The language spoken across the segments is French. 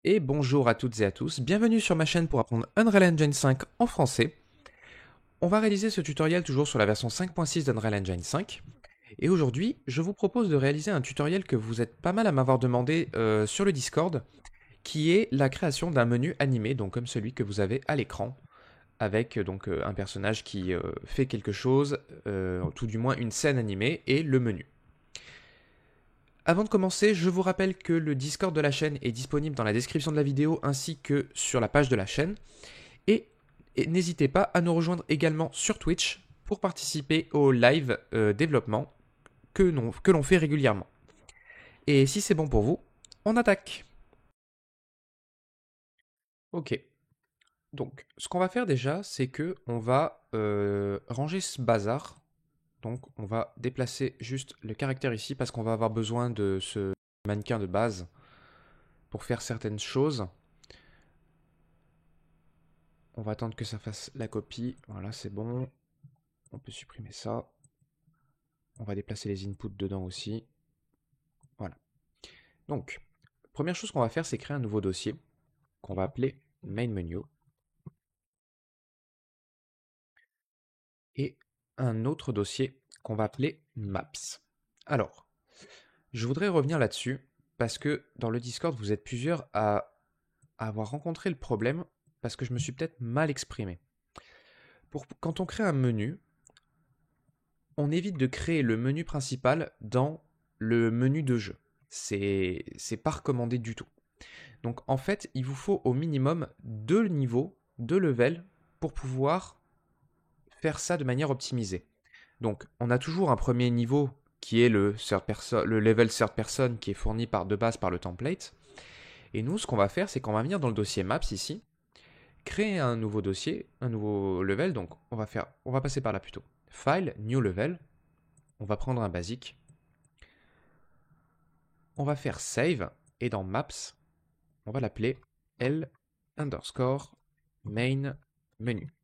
Et bonjour à toutes et à tous, bienvenue sur ma chaîne pour apprendre Unreal Engine 5 en français. On va réaliser ce tutoriel toujours sur la version 5.6 d'Unreal Engine 5. Et aujourd'hui, je vous propose de réaliser un tutoriel que vous êtes pas mal à m'avoir demandé sur le Discord, qui est la création d'un menu animé, donc comme celui que vous avez à l'écran, avec un personnage qui fait quelque chose, tout du moins une scène animée, et le menu. Avant de commencer, je vous rappelle que le Discord de la chaîne est disponible dans la description de la vidéo ainsi que sur la page de la chaîne. Et, n'hésitez pas à nous rejoindre également sur Twitch pour participer au live développement que l'on fait régulièrement. Et si c'est bon pour vous, on attaque. Ok, donc ce qu'on va faire déjà, c'est que on va ranger ce bazar. Donc on va déplacer juste le caractère ici parce qu'on va avoir besoin de ce mannequin de base pour faire certaines choses. On va attendre que ça fasse la copie. Voilà, c'est bon. On peut supprimer ça. On va déplacer les inputs dedans aussi. Voilà. Donc, première chose qu'on va faire, c'est créer un nouveau dossier qu'on va appeler main menu et un autre dossier qu'on va appeler maps. Alors, je voudrais revenir là-dessus parce que dans le Discord, vous êtes plusieurs à avoir rencontré le problème parce que je me suis peut-être mal exprimé. Quand on crée un menu, on évite de créer le menu principal dans le menu de jeu. C'est pas recommandé du tout. Donc en fait, il vous faut au minimum 2 niveaux, 2 levels pour pouvoir faire ça de manière optimisée. Donc on a toujours un premier niveau qui est le level third person qui est fourni de base par le template. Et nous, ce qu'on va faire, c'est qu'on va venir dans le dossier maps ici, créer un nouveau dossier, un nouveau level. Donc on va passer par là plutôt. File, new level. On va prendre un basique. On va faire save et dans maps, on va l'appeler L underscore main menu.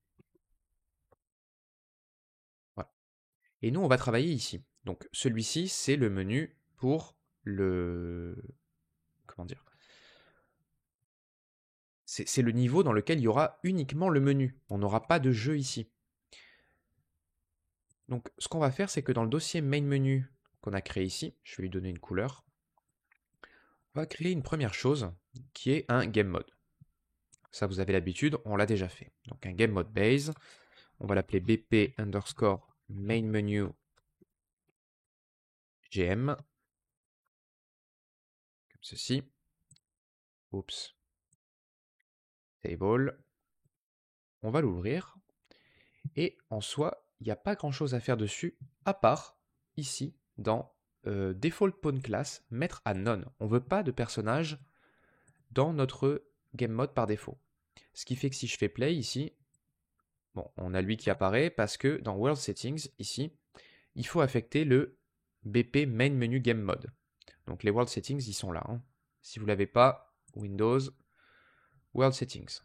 Voilà. Et nous, on va travailler ici. Donc celui-ci, c'est le menu pour le... Comment dire? C'est le niveau dans lequel il y aura uniquement le menu. On n'aura pas de jeu ici. Donc ce qu'on va faire, c'est que dans le dossier main menu qu'on a créé ici, je vais lui donner une couleur, on va créer une première chose qui est un game mode. Ça, vous avez l'habitude, on l'a déjà fait. Donc un game mode base, on va l'appeler bp underscore main menu gm, comme ceci. Oups. Table. On va l'ouvrir. Et en soi, il n'y a pas grand chose à faire dessus, à part ici, dans Default Pawn Class, mettre à None. On ne veut pas de personnage dans notre game mode par défaut. Ce qui fait que si je fais play ici, bon, on a lui qui apparaît parce que dans World Settings, ici, il faut affecter le BP Main Menu Game Mode. Donc les World Settings, ils sont là. Hein. Si vous ne l'avez pas, Windows, World Settings.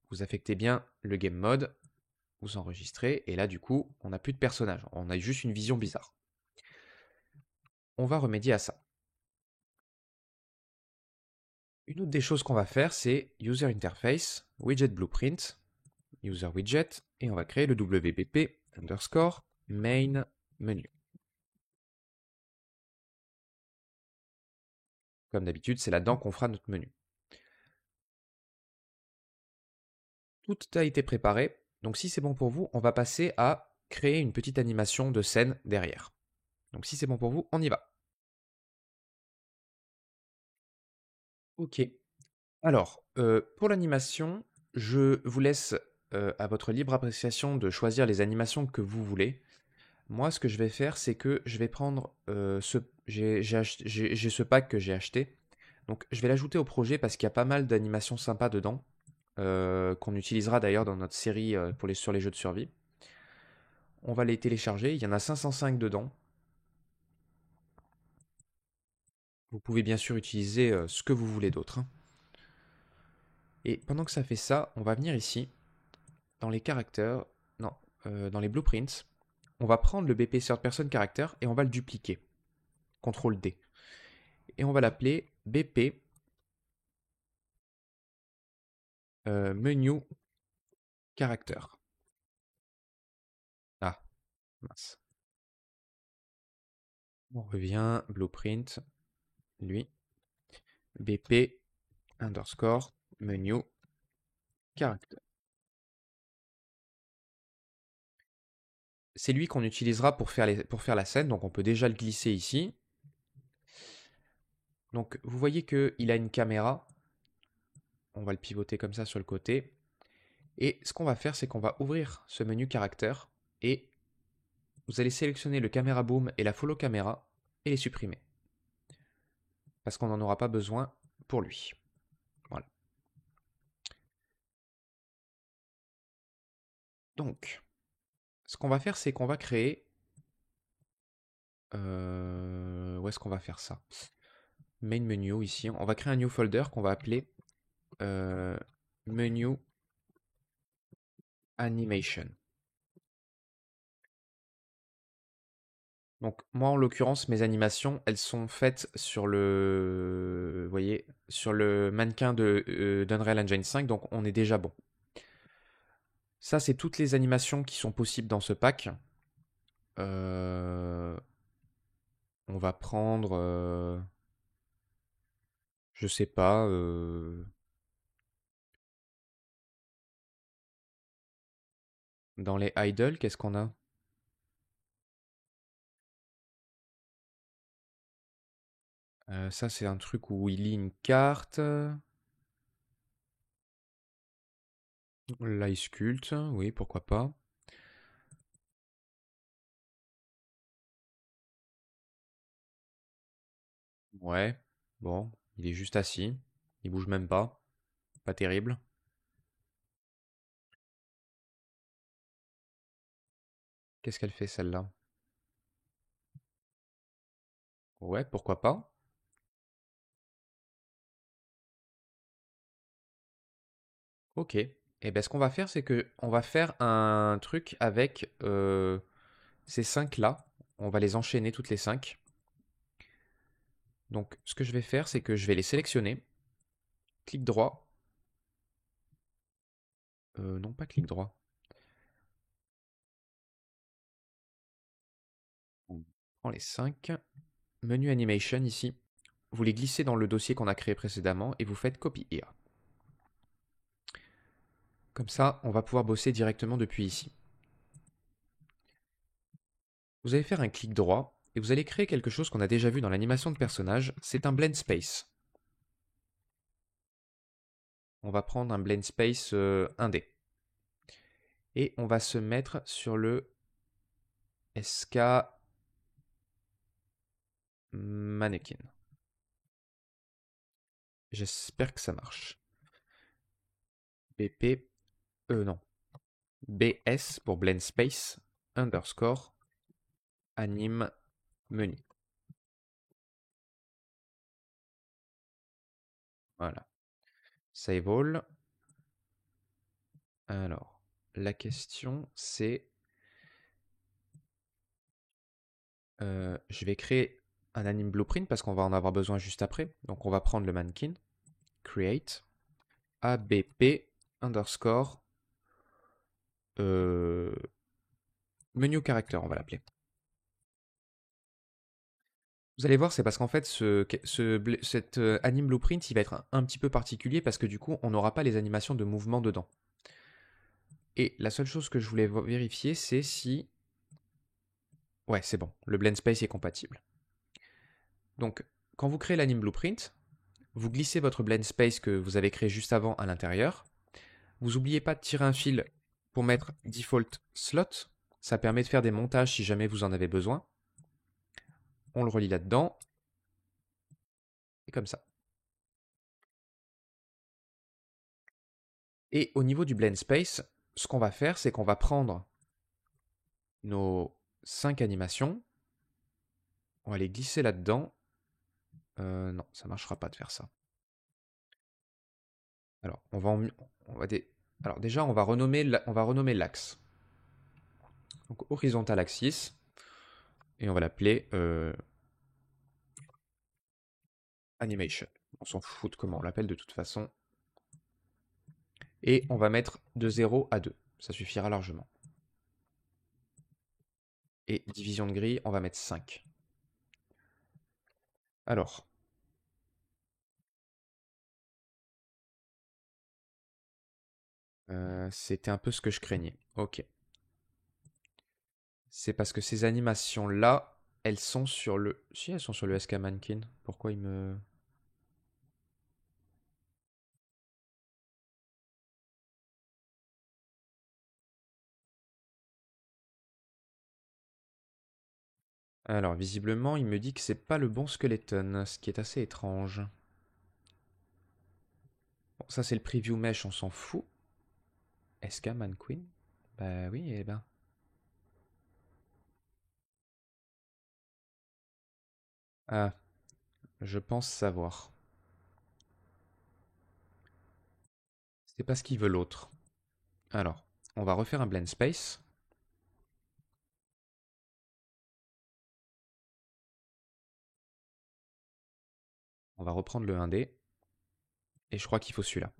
Vous affectez bien le Game Mode, vous enregistrez, et là du coup, on n'a plus de personnage. On a juste une vision bizarre. On va remédier à ça. Une autre des choses qu'on va faire, c'est User Interface, Widget Blueprint, User Widget, et on va créer le WBP underscore main menu. Comme d'habitude, c'est là-dedans qu'on fera notre menu. Tout a été préparé, donc si c'est bon pour vous, on va passer à créer une petite animation de scène derrière. Donc si c'est bon pour vous, on y va. Ok. Alors, pour l'animation, je vous laisse à votre libre appréciation de choisir les animations que vous voulez. Moi, ce que je vais faire, c'est que je vais prendre j'ai ce pack que j'ai acheté. Donc, je vais l'ajouter au projet parce qu'il y a pas mal d'animations sympas dedans, qu'on utilisera d'ailleurs dans notre série sur les jeux de survie. On va les télécharger. Il y en a 505 dedans. Vous pouvez bien sûr utiliser ce que vous voulez d'autre. Hein. Et pendant que ça fait ça, on va venir ici, dans les caractères, non, dans les blueprints. On va prendre le BP Third Person Character et on va le dupliquer. CTRL D. Et on va l'appeler BP Menu caractère. Ah, mince. On revient, blueprint, lui. BP underscore menu caractère. C'est lui qu'on utilisera pour faire la scène, donc on peut déjà le glisser ici. Donc vous voyez qu'il a une caméra. On va le pivoter comme ça sur le côté. Et ce qu'on va faire, c'est qu'on va ouvrir ce menu caractère et vous allez sélectionner le caméra boom et la follow caméra et les supprimer. Parce qu'on n'en aura pas besoin pour lui. Voilà. Donc, ce qu'on va faire, c'est qu'on va créer... où est-ce qu'on va faire ça? Main menu ici. On va créer un new folder qu'on va appeler menu animation. Donc moi en l'occurrence mes animations elles sont faites sur le, vous voyez, sur le mannequin d'Unreal Engine 5, donc on est déjà bon. Ça c'est toutes les animations qui sont possibles dans ce pack. On va prendre, je sais pas, dans les idols qu'est-ce qu'on a? Ça c'est un truc où il lit une carte. Là il sculpte, oui pourquoi pas. Ouais, bon, il est juste assis. Il bouge même pas. Pas terrible. Qu'est-ce qu'elle fait celle-là? Ouais, pourquoi pas. Ok. Et ben ce qu'on va faire, c'est que on va faire un truc avec ces cinq là. On va les enchaîner toutes les cinq. Donc ce que je vais faire, c'est que je vais les sélectionner. Clic droit. Non, pas clic droit. On prend les cinq. Menu animation ici. Vous les glissez dans le dossier qu'on a créé précédemment et vous faites copy here. Comme ça, on va pouvoir bosser directement depuis ici. Vous allez faire un clic droit et vous allez créer quelque chose qu'on a déjà vu dans l'animation de personnage. C'est un blend space. On va prendre un blend space 1D. Et on va se mettre sur le SK Mannequin. J'espère que ça marche. BP, non. BS pour blend space underscore anime menu. Voilà. Save all. Alors, la question c'est je vais créer un anime blueprint parce qu'on va en avoir besoin juste après. Donc on va prendre le mannequin, create, abp underscore euh, menu character, on va l'appeler. Vous allez voir, c'est parce qu'en fait, cet anime blueprint, il va être un petit peu particulier parce que du coup, on n'aura pas les animations de mouvement dedans. Et la seule chose que je voulais vérifier, c'est si... Ouais, c'est bon, le blend space est compatible. Donc, quand vous créez l'anime blueprint, vous glissez votre blend space que vous avez créé juste avant à l'intérieur. Vous n'oubliez pas de tirer un fil pour mettre default slot. Ça permet de faire des montages si jamais vous en avez besoin. On le relie là-dedans. Et comme ça. Et au niveau du blend space, ce qu'on va faire, c'est qu'on va prendre nos 5 animations. On va les glisser là-dedans. Non, ça ne marchera pas de faire ça. Alors, Alors déjà, on va renommer l'axe. Donc, horizontal axis. Et on va l'appeler animation. On s'en fout de comment on l'appelle de toute façon. Et on va mettre de 0 à 2. Ça suffira largement. Et division de grille, on va mettre 5. Alors. C'était un peu ce que je craignais. Ok. C'est parce que ces animations-là, elles sont sur le... Si, elles sont sur le SK Mannequin. Pourquoi il me... Alors, visiblement, il me dit que c'est pas le bon skeleton, ce qui est assez étrange. Bon, ça, c'est le preview mesh, on s'en fout. SK Mannequin? Bah oui, eh ben... Ah, je pense savoir. C'est pas ce qu'il veut l'autre. Alors, on va refaire un blend space. On va reprendre le 1D. Et je crois qu'il faut celui-là.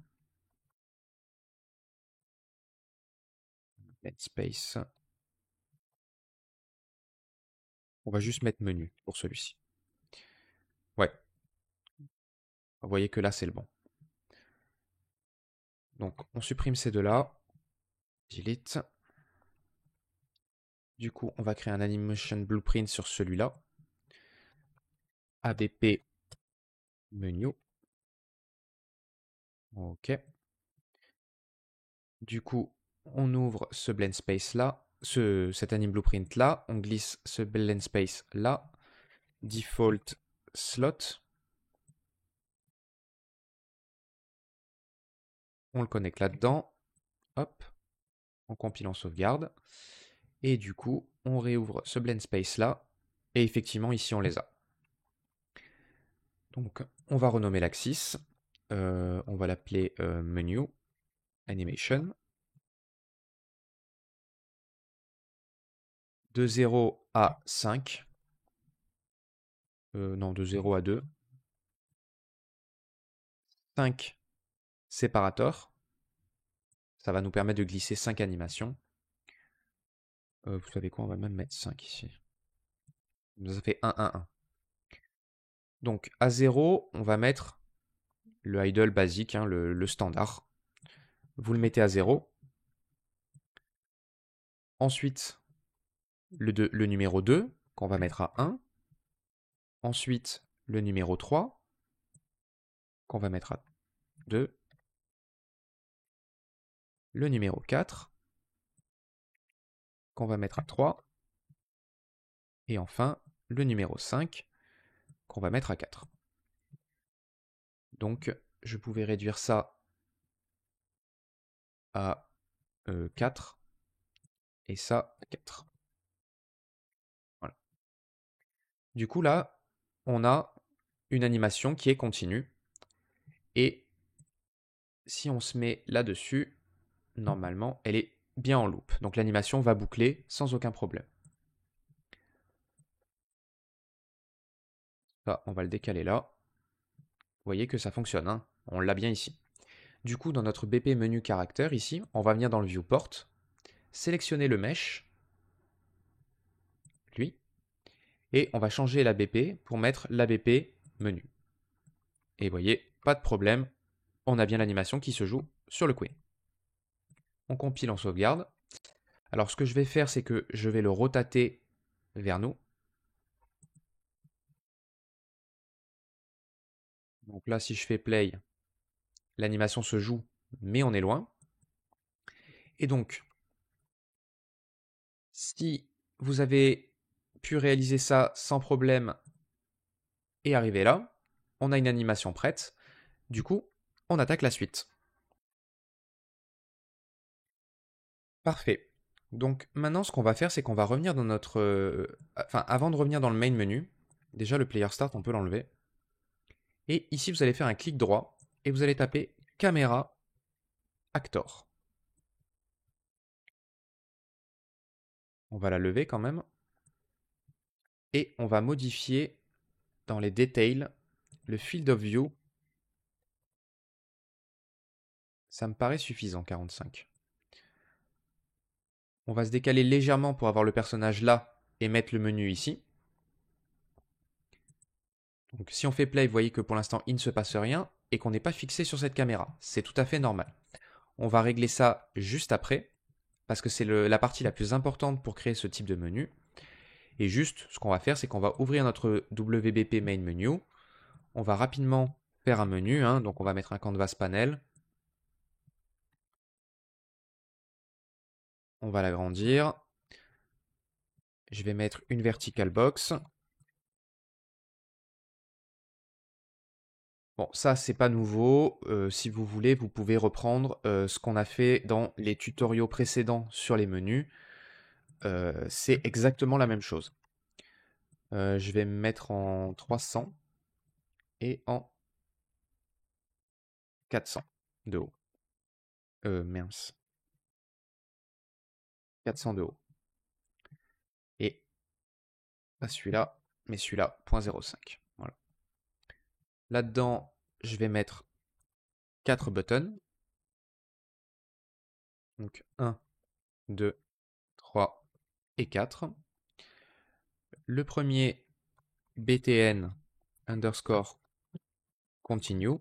Blend space. On va juste mettre menu pour celui-ci. Ouais. Vous voyez que là, c'est le bon. Donc, on supprime ces deux-là. Delete. Du coup, on va créer un animation blueprint sur celui-là. ABP menu. OK. Du coup, on ouvre ce blend space là, cet anim blueprint là, on glisse ce blend space là, default slot, on le connecte là-dedans, hop, on compile en sauvegarde, et du coup, on réouvre ce blend space là, et effectivement, ici, on les a. Donc, on va renommer l'axis, on va l'appeler menu, animation, de 0 à 5, non, de 0 à 2, 5 séparator, ça va nous permettre de glisser 5 animations. Vous savez quoi, on va même mettre 5 ici. Ça fait 1, 1, 1. Donc à 0, on va mettre le idle basique, hein, le standard. Vous le mettez à 0. Ensuite, le numéro 2, qu'on va mettre à 1. Ensuite, le numéro 3, qu'on va mettre à 2. Le numéro 4, qu'on va mettre à 3. Et enfin, le numéro 5, qu'on va mettre à 4. Donc, je pouvais réduire ça à 4 et ça à 4. Voilà. Du coup, là, on a une animation qui est continue. Et si on se met là-dessus, normalement, elle est bien en loop. Donc l'animation va boucler sans aucun problème. Ça, on va le décaler là. Vous voyez que ça fonctionne, hein, on l'a bien ici. Du coup, dans notre BP menu caractère, ici, on va venir dans le viewport, sélectionner le mesh, lui, et on va changer l'ABP pour mettre l'ABP menu. Et vous voyez, pas de problème, on a bien l'animation qui se joue sur le queen. On compile en sauvegarde. Alors ce que je vais faire, c'est que je vais le rotater vers nous. Donc là, si je fais play, l'animation se joue, mais on est loin. Et donc, si vous avez pu réaliser ça sans problème et arriver là, on a une animation prête. Du coup, on attaque la suite. Parfait. Donc maintenant, ce qu'on va faire, c'est qu'on va revenir dans notre... Enfin, avant de revenir dans le main menu, déjà le player start, on peut l'enlever. Et ici, vous allez faire un clic droit et vous allez taper caméra actor. On va la lever quand même. Et on va modifier dans les details le field of view. Ça me paraît suffisant, 45. On va se décaler légèrement pour avoir le personnage là et mettre le menu ici. Donc si on fait play, vous voyez que pour l'instant, il ne se passe rien et qu'on n'est pas fixé sur cette caméra. C'est tout à fait normal. On va régler ça juste après, parce que c'est la partie la plus importante pour créer ce type de menu. Et juste, ce qu'on va faire, c'est qu'on va ouvrir notre WBP Main Menu. On va rapidement faire un menu, hein, donc on va mettre un canvas panel. On va l'agrandir. Je vais mettre une vertical box. Bon, ça, c'est pas nouveau. Si vous voulez, vous pouvez reprendre ce qu'on a fait dans les tutoriaux précédents sur les menus. C'est exactement la même chose. Je vais me mettre en 300 et en 400 de haut. Mince. 400 de haut. Et pas celui-là, mais celui-là, 0.05. Voilà. Là-dedans, je vais mettre 4 buttons. Donc 1, 2, 3 et 4. Le premier, btn underscore continue.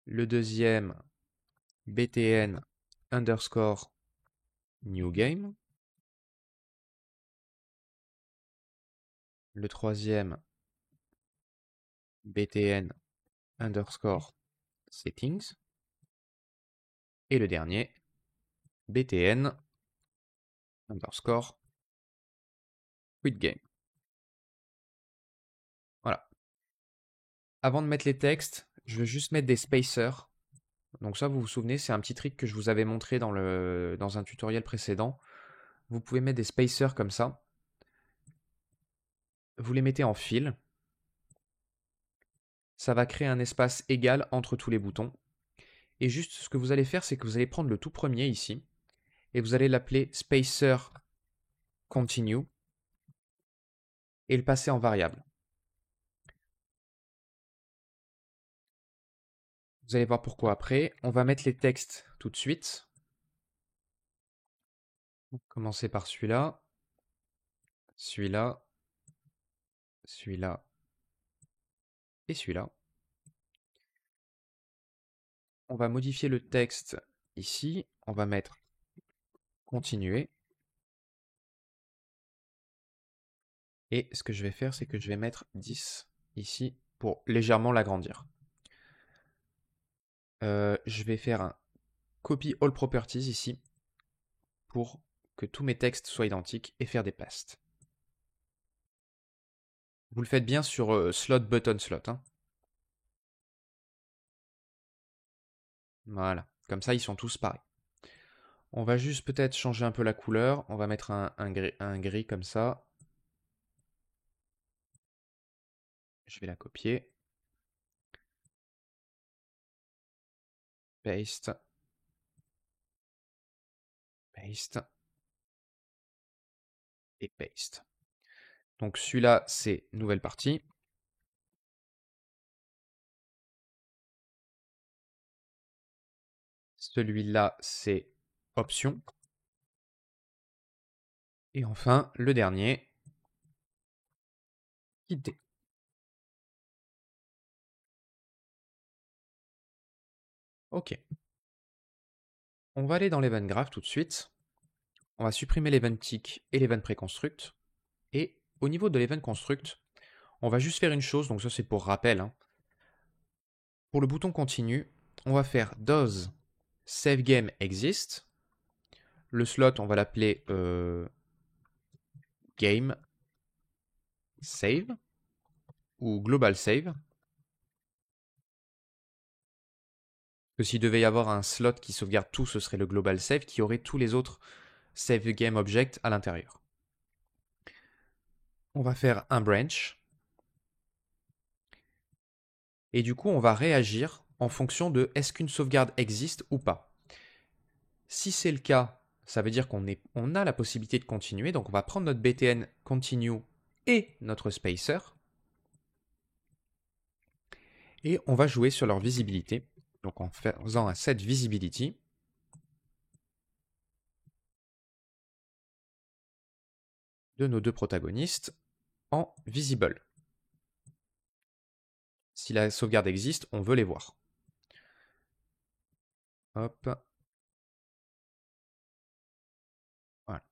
Le deuxième, btn underscore new game. Le troisième, btn underscore settings. Et le dernier, btn underscore quit game. Voilà. Avant de mettre les textes, je veux juste mettre des spacers. Donc ça, vous vous souvenez, c'est un petit trick que je vous avais montré dans un tutoriel précédent. Vous pouvez mettre des spacers comme ça. Vous les mettez en fil. Ça va créer un espace égal entre tous les boutons. Et juste, ce que vous allez faire, c'est que vous allez prendre le tout premier ici, et vous allez l'appeler spacer continue, et le passer en variable. Vous allez voir pourquoi après. On va mettre les textes tout de suite. Commencer par celui-là, celui-là, celui-là et celui-là. On va modifier le texte ici. On va mettre continuer. Et ce que je vais faire, c'est que je vais mettre 10 ici pour légèrement l'agrandir. Je vais faire un copy all properties ici pour que tous mes textes soient identiques et faire des pastes. Vous le faites bien sur slot button slot. Hein. Voilà, comme ça ils sont tous pareils. On va juste peut-être changer un peu la couleur. On va mettre un gris comme ça. Je vais la copier. Paste. Paste. Et paste. Donc celui-là, c'est nouvelle partie. Celui-là, c'est option. Et enfin, le dernier, quitter. Ok. On va aller dans l'event graph tout de suite. On va supprimer l'event tick et l'event preconstruct. Et au niveau de l'event construct, on va juste faire une chose, donc ça c'est pour rappel. Hein. Pour le bouton continue, on va faire does save game exist. Le slot, on va l'appeler game save ou global save. Que s'il devait y avoir un slot qui sauvegarde tout, ce serait le global save qui aurait tous les autres save game objects à l'intérieur. On va faire un branch. Et du coup, on va réagir en fonction de est-ce qu'une sauvegarde existe ou pas. Si c'est le cas, ça veut dire qu'on a la possibilité de continuer. Donc on va prendre notre btn continue et notre spacer. Et on va jouer sur leur visibilité. Donc en faisant un set visibility. De nos deux protagonistes en visible. Si la sauvegarde existe, on veut les voir. Hop. Voilà.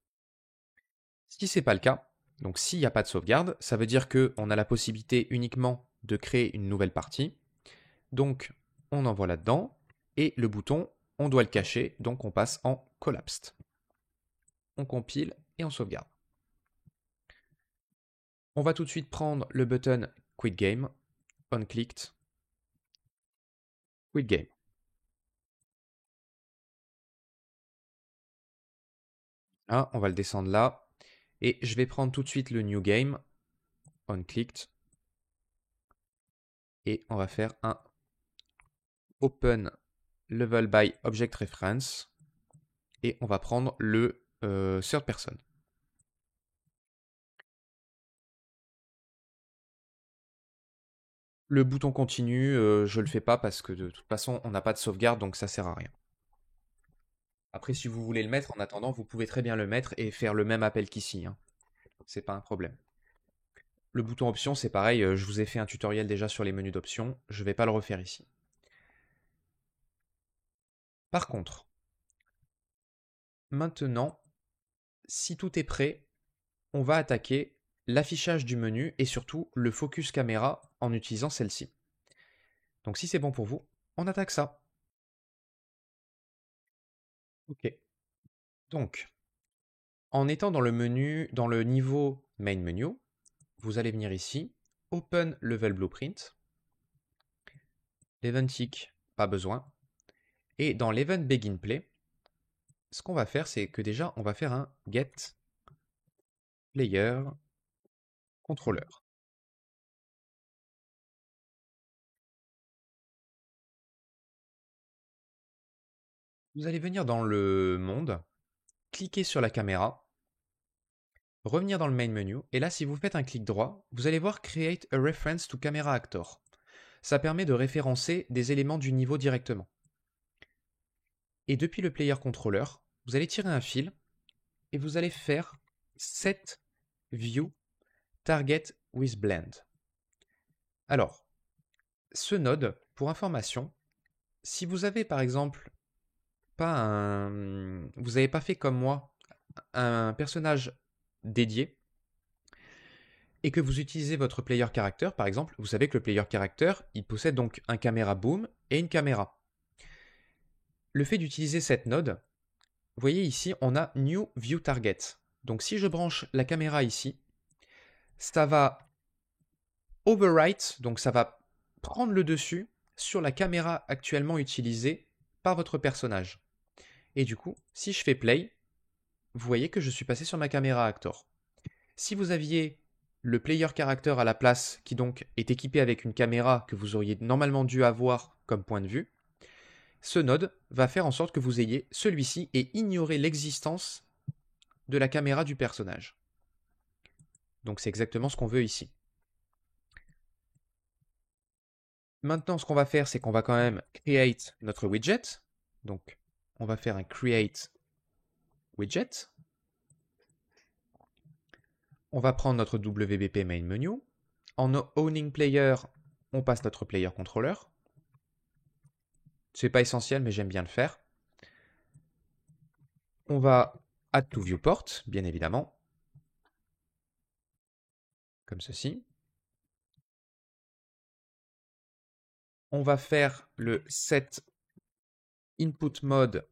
Si ce n'est pas le cas, donc s'il n'y a pas de sauvegarde, ça veut dire qu'on a la possibilité uniquement de créer une nouvelle partie. Donc on envoie là-dedans, et le bouton, on doit le cacher, donc on passe en collapsed. On compile et on sauvegarde. On va tout de suite prendre le button Quit Game, on-clicked, Quit Game. Là, on va le descendre là, et je vais prendre tout de suite le New Game, on-clicked, et on va faire un Open Level by Object Reference, et on va prendre le third person. Le bouton continue, je le fais pas parce que de toute façon, on n'a pas de sauvegarde, donc ça sert à rien. Après, si vous voulez le mettre, en attendant, vous pouvez très bien le mettre et faire le même appel qu'ici. Hein. C'est pas un problème. Le bouton option, c'est pareil, je vous ai fait un tutoriel déjà sur les menus d'options, je vais pas le refaire ici. Par contre, maintenant, si tout est prêt, on va attaquer l'affichage du menu et surtout le focus caméra en utilisant celle-ci. Donc si c'est bon pour vous, on attaque ça. Ok. Donc, en étant dans le menu, dans le niveau Main Menu, vous allez venir ici, Open Level Blueprint, l'Event Tick, pas besoin, et dans l'Event Begin Play, ce qu'on va faire, c'est que déjà, on va faire un Get Player Controller. Vous allez venir dans le monde, cliquer sur la caméra, revenir dans le Main Menu, et là, si vous faites un clic droit, vous allez voir Create a Reference to Camera Actor. Ça permet de référencer des éléments du niveau directement. Et depuis le Player Controller, vous allez tirer un fil, et vous allez faire Set View Target with Blend. Alors, ce node, pour information, si vous avez par exemple vous n'avez pas fait comme moi un personnage dédié et que vous utilisez votre player character, par exemple, vous savez que le player character, il possède donc un caméra boom et une caméra. Le fait d'utiliser cette node, vous voyez ici, on a New View Target. Donc si je branche la caméra ici, ça va overwrite, donc ça va prendre le dessus sur la caméra actuellement utilisée par votre personnage. Et du coup, si je fais play, vous voyez que je suis passé sur ma caméra actor. Si vous aviez le player character à la place, qui donc est équipé avec une caméra que vous auriez normalement dû avoir comme point de vue, ce node va faire en sorte que vous ayez celui-ci et ignorer l'existence de la caméra du personnage. Donc c'est exactement ce qu'on veut ici. Maintenant, ce qu'on va faire, c'est qu'on va quand même create notre widget. Donc, on va faire un create widget. On va prendre notre WBP main menu. En owning player, on passe notre player controller. C'est pas essentiel, mais j'aime bien le faire. On va add to viewport, bien évidemment. Comme ceci. On va faire le set input mode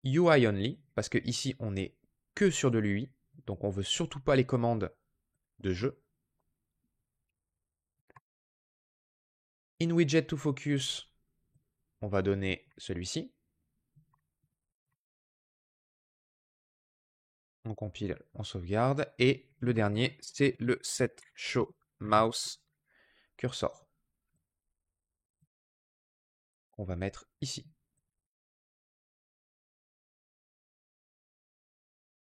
UI only, parce que ici on n'est que sur de l'UI, donc on veut surtout pas les commandes de jeu. In widget to focus, on va donner celui-ci. On compile, on sauvegarde. Et le dernier, c'est le set show mouse cursor. On va mettre ici.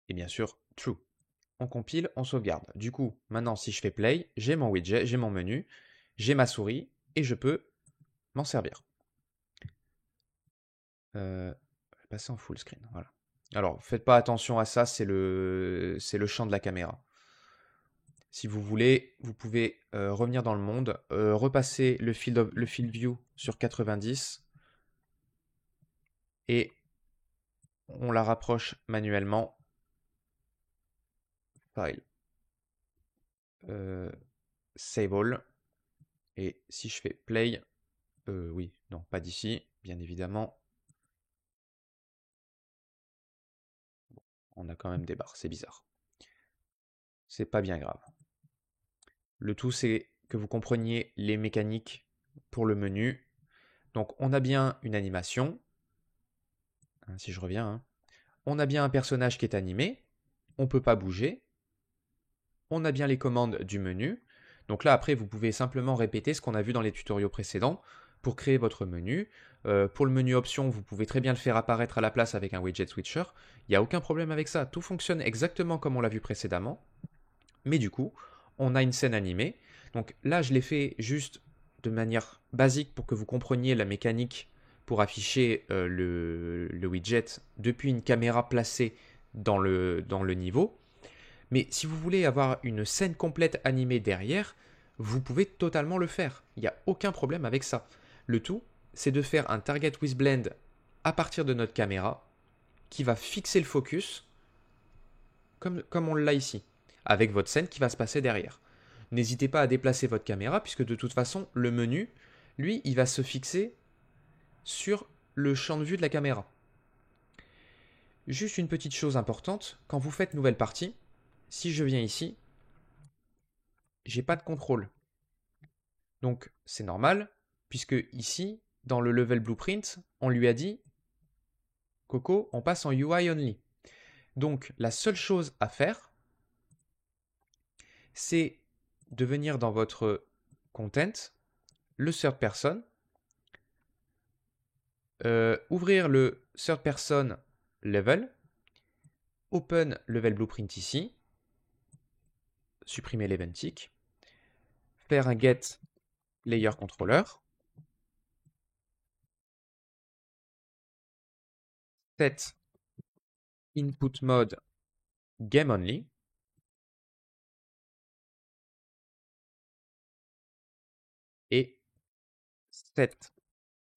Et bien sûr, true. On compile, on sauvegarde. Du coup, maintenant, si je fais play, j'ai mon widget, j'ai mon menu, j'ai ma souris, et je peux m'en servir. Passer en full screen, voilà. Alors, faites pas attention à ça, c'est le champ de la caméra. Si vous voulez, vous pouvez revenir dans le monde, repasser le field view sur 90 et on la rapproche manuellement. File. Save all. Et si je fais play, oui, non, pas d'ici, bien évidemment. Bon, on a quand même des barres, c'est bizarre. C'est pas bien grave. Le tout, c'est que vous compreniez les mécaniques pour le menu. Donc, on a bien une animation. Hein, si je reviens, hein. On a bien un personnage qui est animé. On ne peut pas bouger. On a bien les commandes du menu. Donc là, après, vous pouvez simplement répéter ce qu'on a vu dans les tutoriaux précédents pour créer votre menu. Pour le menu options, vous pouvez très bien le faire apparaître à la place avec un widget switcher. Il n'y a aucun problème avec ça. Tout fonctionne exactement comme on l'a vu précédemment. Mais du coup, on a une scène animée. Donc là, je l'ai fait juste de manière basique pour que vous compreniez la mécanique pour afficher le widget depuis une caméra placée dans le niveau. Mais si vous voulez avoir une scène complète animée derrière, vous pouvez totalement le faire. Il n'y a aucun problème avec ça. Le tout, c'est de faire un target with blend à partir de notre caméra qui va fixer le focus comme on l'a ici, avec votre scène qui va se passer derrière. N'hésitez pas à déplacer votre caméra puisque de toute façon, le menu, lui, il va se fixer sur le champ de vue de la caméra. Juste une petite chose importante, quand vous faites nouvelle partie, si je viens ici, j'ai pas de contrôle. Donc c'est normal, puisque ici, dans le level blueprint, on lui a dit Coco, on passe en UI only. Donc la seule chose à faire, c'est de venir dans votre content, le third person, ouvrir le third person level, open level blueprint ici, supprimer l'event tick, faire un get layer controller, set input mode game only, et set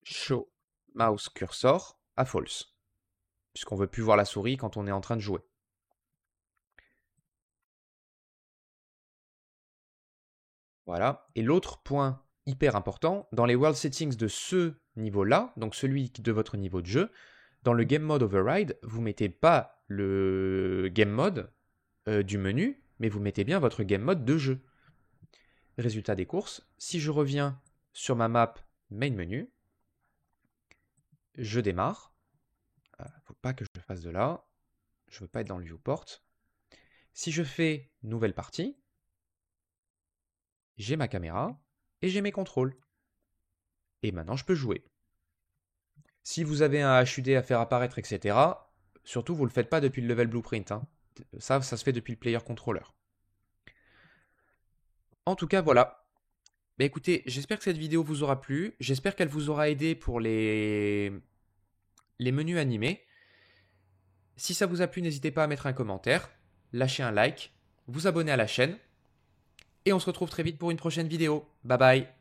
show mouse cursor à false, puisqu'on ne veut plus voir la souris quand on est en train de jouer. Voilà. Et l'autre point hyper important, dans les world settings de ce niveau-là, donc celui de votre niveau de jeu, dans le game mode override, vous ne mettez pas le game mode du menu, mais vous mettez bien votre game mode de jeu. Résultat des courses, si je reviens sur ma map main menu, je démarre. Il ne faut pas que je le fasse de là. Je ne veux pas être dans le viewport. Si je fais nouvelle partie, j'ai ma caméra et j'ai mes contrôles. Et maintenant, je peux jouer. Si vous avez un HUD à faire apparaître, etc., surtout, vous ne le faites pas depuis le level blueprint. Hein. Ça se fait depuis le player controller. En tout cas, voilà. Bah, écoutez, j'espère que cette vidéo vous aura plu. J'espère qu'elle vous aura aidé pour les menus animés. Si ça vous a plu, n'hésitez pas à mettre un commentaire, lâcher un like, vous abonner à la chaîne. Et on se retrouve très vite pour une prochaine vidéo. Bye bye.